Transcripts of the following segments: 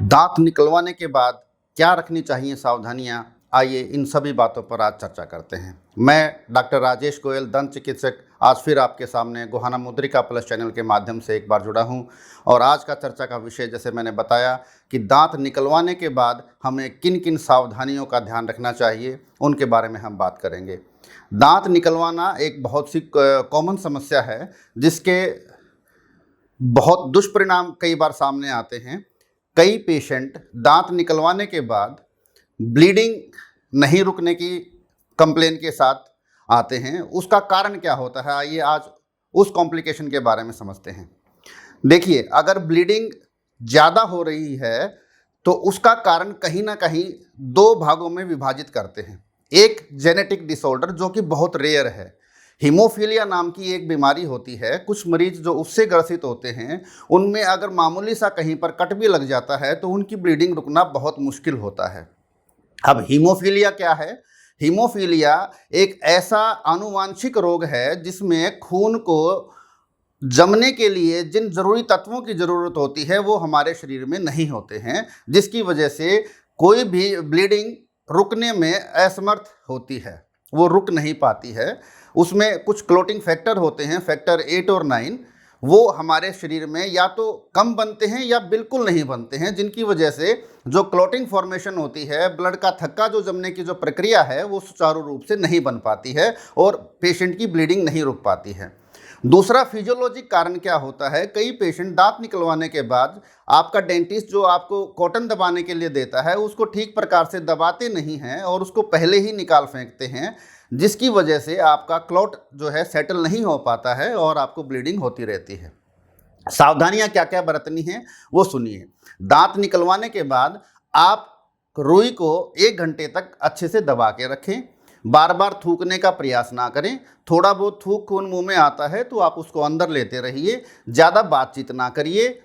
दांत निकलवाने के बाद क्या रखनी चाहिए सावधानियां, आइए इन सभी बातों पर आज चर्चा करते हैं। मैं डॉक्टर राजेश गोयल, दंत चिकित्सक, आज फिर आपके सामने गोहाना मुद्रिका प्लस चैनल के माध्यम से एक बार जुड़ा हूं। और आज का चर्चा का विषय, जैसे मैंने बताया कि दांत निकलवाने के बाद हमें किन किन सावधानियों का ध्यान रखना चाहिए, उनके बारे में हम बात करेंगे। दांत निकलवाना एक बहुत सी कॉमन समस्या है, जिसके बहुत दुष्परिणाम कई बार सामने आते हैं। कई पेशेंट दांत निकलवाने के बाद ब्लीडिंग नहीं रुकने की कंप्लेन के साथ आते हैं। उसका कारण क्या होता है, आइए आज उस कॉम्प्लिकेशन के बारे में समझते हैं। देखिए, अगर ब्लीडिंग ज़्यादा हो रही है तो उसका कारण कहीं ना कहीं दो भागों में विभाजित करते हैं। एक जेनेटिक डिसऑर्डर जो कि बहुत रेयर है, हीमोफीलिया नाम की एक बीमारी होती है। कुछ मरीज जो उससे ग्रसित होते हैं, उनमें अगर मामूली सा कहीं पर कट भी लग जाता है तो उनकी ब्लीडिंग रुकना बहुत मुश्किल होता है। अब हीमोफीलिया क्या है? हीमोफीलिया एक ऐसा आनुवांशिक रोग है जिसमें खून को जमने के लिए जिन जरूरी तत्वों की ज़रूरत होती है वो हमारे शरीर में नहीं होते हैं, जिसकी वजह से कोई भी ब्लीडिंग रुकने में असमर्थ होती है, वो रुक नहीं पाती है। उसमें कुछ क्लोटिंग फैक्टर होते हैं, फैक्टर 8 और 9, वो हमारे शरीर में या तो कम बनते हैं या बिल्कुल नहीं बनते हैं, जिनकी वजह से जो क्लोटिंग फॉर्मेशन होती है, ब्लड का थक्का जो जमने की जो प्रक्रिया है, वो सुचारू रूप से नहीं बन पाती है और पेशेंट की ब्लीडिंग नहीं रुक पाती है। दूसरा फिजियोलॉजिक कारण क्या होता है, कई पेशेंट दांत निकलवाने के बाद आपका डेंटिस्ट जो आपको कॉटन दबाने के लिए देता है उसको ठीक प्रकार से दबाते नहीं हैं और उसको पहले ही निकाल फेंकते हैं, जिसकी वजह से आपका क्लॉट जो है सेटल नहीं हो पाता है और आपको ब्लीडिंग होती रहती है। सावधानियां क्या क्या बरतनी हैं वो सुनिए। दांत निकलवाने के बाद आप रुई को 1 घंटे तक अच्छे से दबा के रखें। बार बार थूकने का प्रयास ना करें। थोड़ा बहुत थूक खून मुंह में आता है तो आप उसको अंदर लेते रहिए, ज़्यादा बातचीत ना करिए।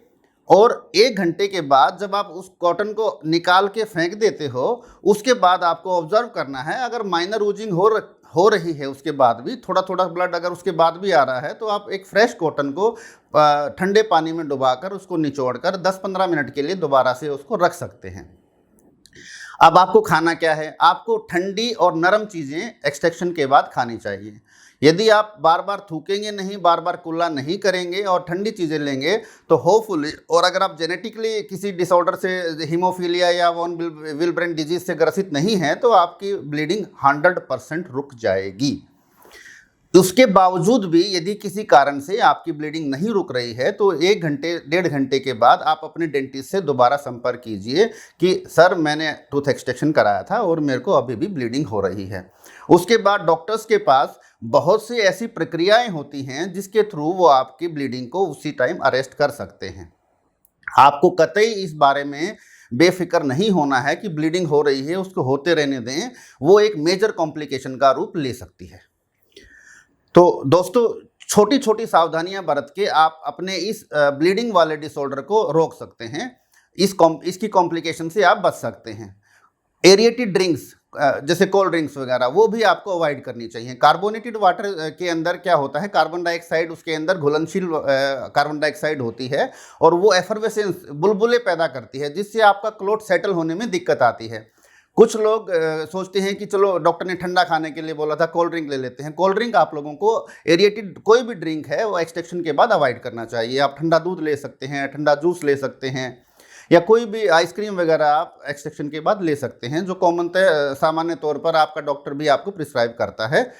और 1 घंटे के बाद जब आप उस कॉटन को निकाल के फेंक देते हो, उसके बाद आपको ऑब्जर्व करना है। अगर माइनर रूजिंग हो रही है, उसके बाद भी थोड़ा थोड़ा ब्लड अगर उसके बाद भी आ रहा है, तो आप एक फ्रेश कॉटन को ठंडे पानी में डुबाकर उसको निचोड़कर 10-15 मिनट के लिए दोबारा से उसको रख सकते हैं। अब आपको खाना क्या है? आपको ठंडी और नरम चीज़ें एक्सट्रैक्शन के बाद खानी चाहिए। यदि आप बार बार थूकेंगे नहीं, बार बार कुल्ला नहीं करेंगे और ठंडी चीज़ें लेंगे तो होपफुली, और अगर आप जेनेटिकली किसी डिसऑर्डर से, हीमोफीलिया या वॉन विल्ब्रेंट डिजीज से ग्रसित नहीं है, तो आपकी ब्लीडिंग 100% रुक जाएगी। उसके बावजूद भी यदि किसी कारण से आपकी ब्लीडिंग नहीं रुक रही है तो 1 घंटे 1.5 घंटे के बाद आप अपने डेंटिस्ट से दोबारा संपर्क कीजिए कि सर, मैंने टूथ एक्सट्रैक्शन कराया था और मेरे को अभी भी ब्लीडिंग हो रही है। उसके बाद डॉक्टर्स के पास बहुत सी ऐसी प्रक्रियाएं होती हैं जिसके थ्रू वो आपकी ब्लीडिंग को उसी टाइम अरेस्ट कर सकते हैं। आपको कतई इस बारे में बेफिक्र नहीं होना है कि ब्लीडिंग हो रही है, उसको होते रहने दें, वो एक मेजर कॉम्प्लिकेशन का रूप ले सकती है। तो दोस्तों, छोटी छोटी सावधानियां बरत के आप अपने इस ब्लीडिंग वाले डिसऑर्डर को रोक सकते हैं। इसकी कॉम्प्लिकेशन से आप बच सकते हैं। एरिएटेड ड्रिंक्स जैसे कोल्ड ड्रिंक्स वगैरह, वो भी आपको अवॉइड करनी चाहिए। कार्बोनेटेड वाटर के अंदर क्या होता है, कार्बन डाइऑक्साइड, उसके अंदर घुलनशील कार्बन डाइऑक्साइड होती है और वो एफरवेसेंस, बुलबुले पैदा करती है, जिससे आपका क्लोट सेटल होने में दिक्कत आती है। कुछ लोग सोचते हैं कि चलो डॉक्टर ने ठंडा खाने के लिए बोला था, कोल्ड ड्रिंक ले लेते हैं। कोल्ड ड्रिंक आप लोगों को, एरिएटेड कोई भी ड्रिंक है वो एक्सट्रैक्शन के बाद अवॉइड करना चाहिए। आप ठंडा दूध ले सकते हैं, ठंडा जूस ले सकते हैं, या कोई भी आइसक्रीम वगैरह आप एक्सट्रैक्शन के बाद ले सकते हैं, जो सामान्य तौर पर आपका डॉक्टर भी आपको प्रिस्क्राइब करता है।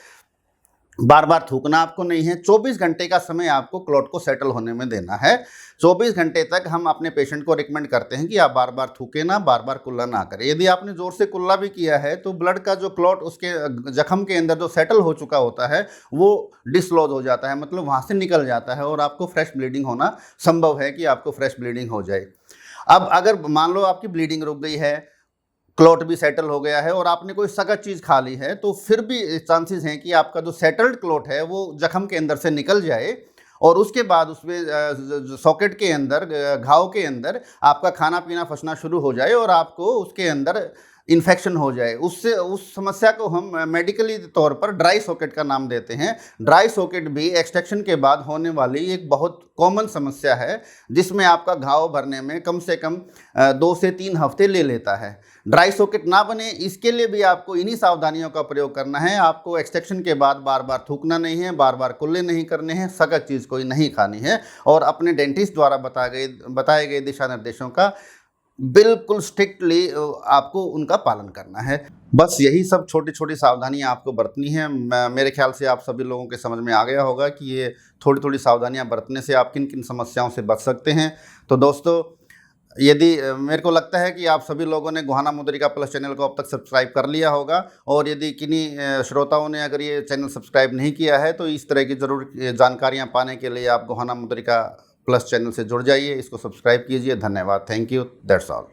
बार बार थूकना आपको नहीं है। 24 घंटे का समय आपको क्लॉट को सेटल होने में देना है। 24 घंटे तक हम अपने पेशेंट को रिकमेंड करते हैं कि आप बार बार थूके ना, बार बार कुल्ला ना करें। यदि आपने जोर से कुल्ला भी किया है तो ब्लड का जो क्लॉट उसके जख्म के अंदर जो सेटल हो चुका होता है वो डिसलॉज हो जाता है, मतलब वहाँ से निकल जाता है और आपको फ्रेश ब्लीडिंग होना संभव है कि आपको फ्रेश ब्लीडिंग हो जाए। अब अगर मान लो आपकी ब्लीडिंग रुक गई है, क्लॉट भी सेटल हो गया है और आपने कोई सख्त चीज़ खा ली है, तो फिर भी चांसेस हैं कि आपका जो सेटल्ड क्लॉट है वो जख्म के अंदर से निकल जाए और उसके बाद उसमें सॉकेट के अंदर, घाव के अंदर आपका खाना पीना फंसना शुरू हो जाए और आपको उसके अंदर इन्फेक्शन हो जाए, उससे उस समस्या को हम मेडिकली तौर पर ड्राई सॉकेट का नाम देते हैं। ड्राई सॉकेट भी एक्सट्रैक्शन के बाद होने वाली एक बहुत कॉमन समस्या है, जिसमें आपका घाव भरने में कम से कम 2 से 3 हफ्ते ले लेता है। ड्राई सॉकेट ना बने, इसके लिए भी आपको इन्हीं सावधानियों का प्रयोग करना है। आपको एक्सट्रैक्शन के बाद बार बार थूकना नहीं है, बार बार कुल्ले नहीं करने हैं, सख्त चीज़ कोई नहीं खानी है, और अपने डेंटिस्ट द्वारा बताए गए दिशा निर्देशों का बिल्कुल स्ट्रिक्टली आपको उनका पालन करना है। बस यही सब छोटी छोटी सावधानियां आपको बरतनी है। मेरे ख्याल से आप सभी लोगों के समझ में आ गया होगा कि ये थोड़ी थोड़ी सावधानियां बरतने से आप किन किन समस्याओं से बच सकते हैं। तो दोस्तों, यदि मेरे को लगता है कि आप सभी लोगों ने गोहाना मुद्रिका प्लस चैनल को अब तक सब्सक्राइब कर लिया होगा, और यदि किन्हीं श्रोताओं ने अगर ये चैनल सब्सक्राइब नहीं किया है तो इस तरह की ज़रूर जानकारियाँ पाने के लिए आप गोहाना मुद्रिका प्लस चैनल से जुड़ जाइए, इसको सब्सक्राइब कीजिए। धन्यवाद। Thank you. That's all.